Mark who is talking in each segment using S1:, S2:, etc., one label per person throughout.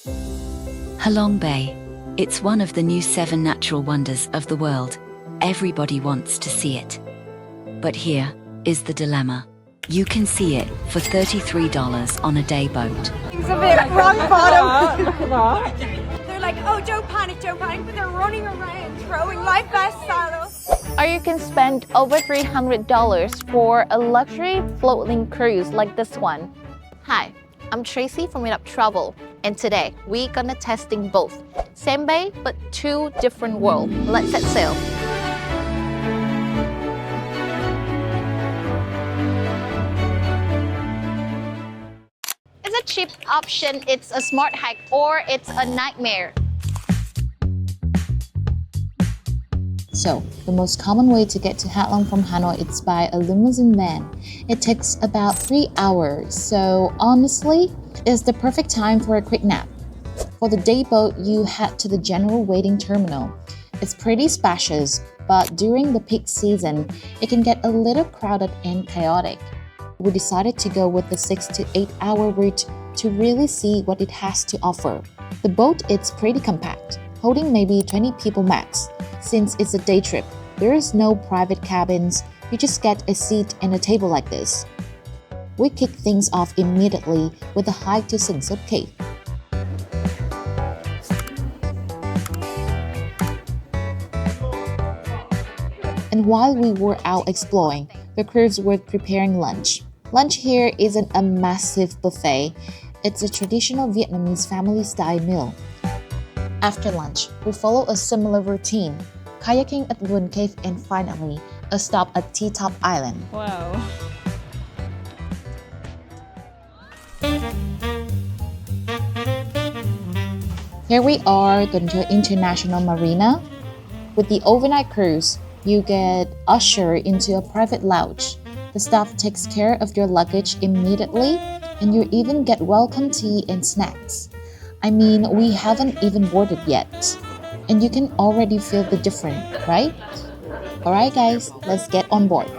S1: Halong Bay. It's one of the new 7 natural wonders of the world. Everybody wants to see it. But here is the dilemma. You can see it for $33 on a day boat.
S2: It's a bit rock bottom. They're like, oh, don't panic, but they're running around throwing life vests at us.
S3: Or you can spend over $300 for a luxury floating cruise like this one. Hi, I'm Tracy from Meetup Travel, and today we're gonna testing both. Same bay, but 2 different worlds. Let's set sail. It's a cheap option, it's a smart hike, or it's a nightmare. So, the most common way to get to Halong from Hanoi is by a limousine van. It takes about 3 hours, so honestly, it's the perfect time for a quick nap. For the day boat, you head to the general waiting terminal. It's pretty spacious, but during the peak season, it can get a little crowded and chaotic. We decided to go with the 6 to 8 hour route to really see what it has to offer. The boat is pretty compact, holding maybe 20 people max. Since it's a day trip, there is no private cabins, you just get a seat and a table like this. We kick things off immediately with a hike to Sing Sot Cave. And while we were out exploring, the crews were preparing lunch. Lunch here isn't a massive buffet, it's a traditional Vietnamese family-style meal. After lunch, we follow a similar routine, kayaking at Luan Cave and finally, a stop at T-Top Island.
S2: Wow.
S3: Here we are, Tuần Châu International Marina. With the overnight cruise, you get ushered into a private lounge. The staff takes care of your luggage immediately, and you even get welcome tea and snacks. I mean, we haven't even boarded yet. And you can already feel the difference, right? Alright guys, let's get on board.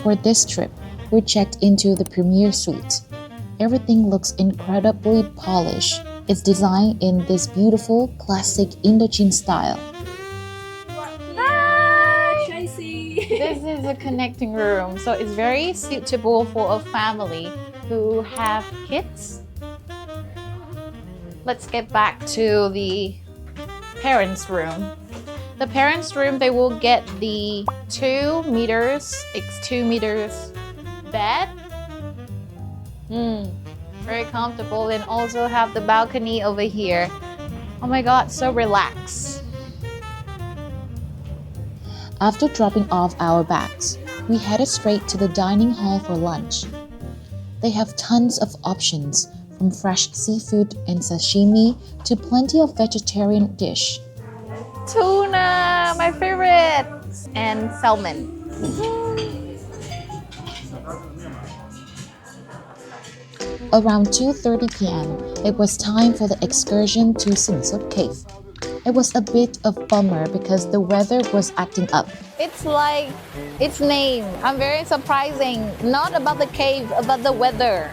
S3: For this trip, we checked into the premier suite. Everything looks incredibly polished. It's designed in this beautiful, classic Indochine style.
S2: Hi, Tracy.
S3: This is a connecting room, so it's very suitable for a family who have kids. Let's get back to the parents' room. The parents' room, they will get the 2 meters bed. Very comfortable, and also have the balcony over here. Oh my god, so relaxed. After dropping off our bags, we headed straight to the dining hall for lunch. They have tons of options, from fresh seafood and sashimi to plenty of vegetarian dish. Tuna, my favorite! And salmon. Around 2:30 p.m., it was time for the excursion to Sing Sot Cave. It was a bit of bummer because the weather was acting up. It's like its name. I'm very surprising. Not about the cave, about the weather.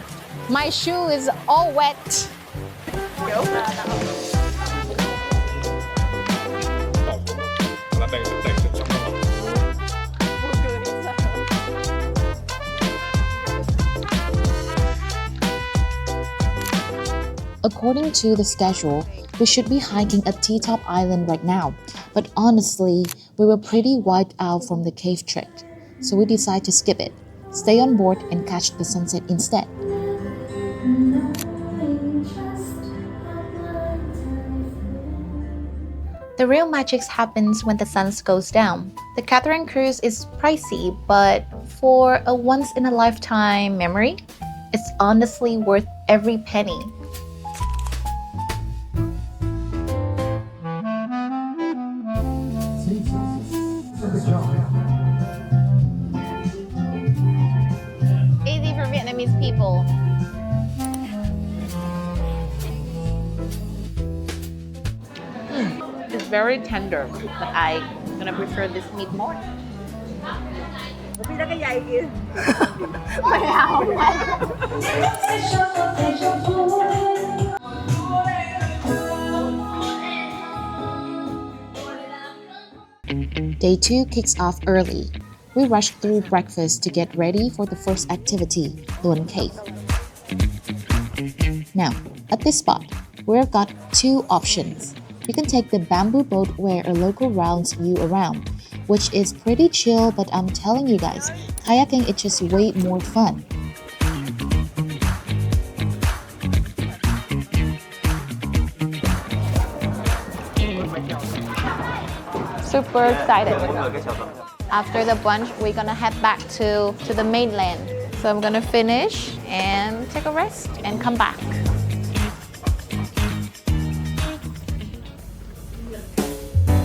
S3: My shoe is all wet. According to the schedule, we should be hiking at T-Top Island right now, but honestly, we were pretty wiped out from the cave trek, so we decided to skip it, stay on board and catch the sunset instead. The real magic happens when the sun goes down. The Catherine cruise is pricey, but for a once-in-a-lifetime memory, it's honestly worth every penny. Easy for Vietnamese people. It's very tender, but I'm gonna prefer this meat more.
S2: Cái dày kìa.
S3: Day 2 kicks off early. We rush through breakfast to get ready for the first activity, Luan Cave. Now, at this spot, we've got two options. You can take the bamboo boat where a local rounds you around, which is pretty chill, but I'm telling you guys, kayaking is just way more fun.
S4: Super excited. After the brunch, we're gonna head back to the mainland. So I'm gonna finish and take a rest and come back.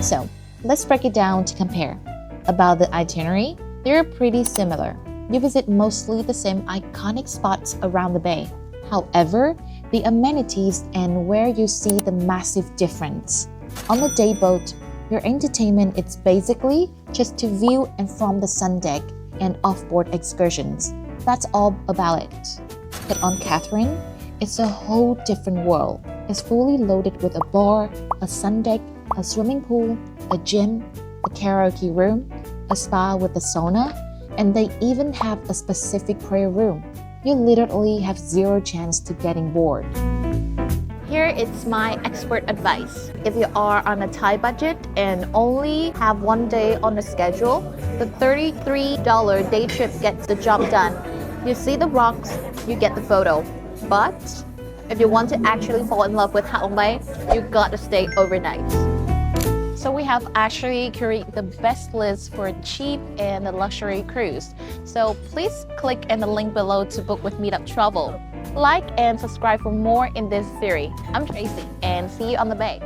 S3: So, let's break it down to compare. About the itinerary, they're pretty similar. You visit mostly the same iconic spots around the bay. However, the amenities and where you see the massive difference. On the day boat, your entertainment is basically just to view and from the sun deck and off-board excursions. That's all about it. But on Catherine, it's a whole different world. It's fully loaded with a bar, a sun deck, a swimming pool, a gym, a karaoke room, a spa with a sauna, and they even have a specific prayer room. You literally have zero chance to getting bored.
S4: Here it's my expert advice. If you are on a tight budget and only have one day on the schedule, the $33 day trip gets the job done. You see the rocks, you get the photo. But if you want to actually fall in love with Halong Bay, you gotta stay overnight. So we have actually curated the best list for a cheap and a luxury cruise. So please click in the link below to book with Meetup Travel. Like and subscribe for more in this series. I'm Tracy and see you on the bay.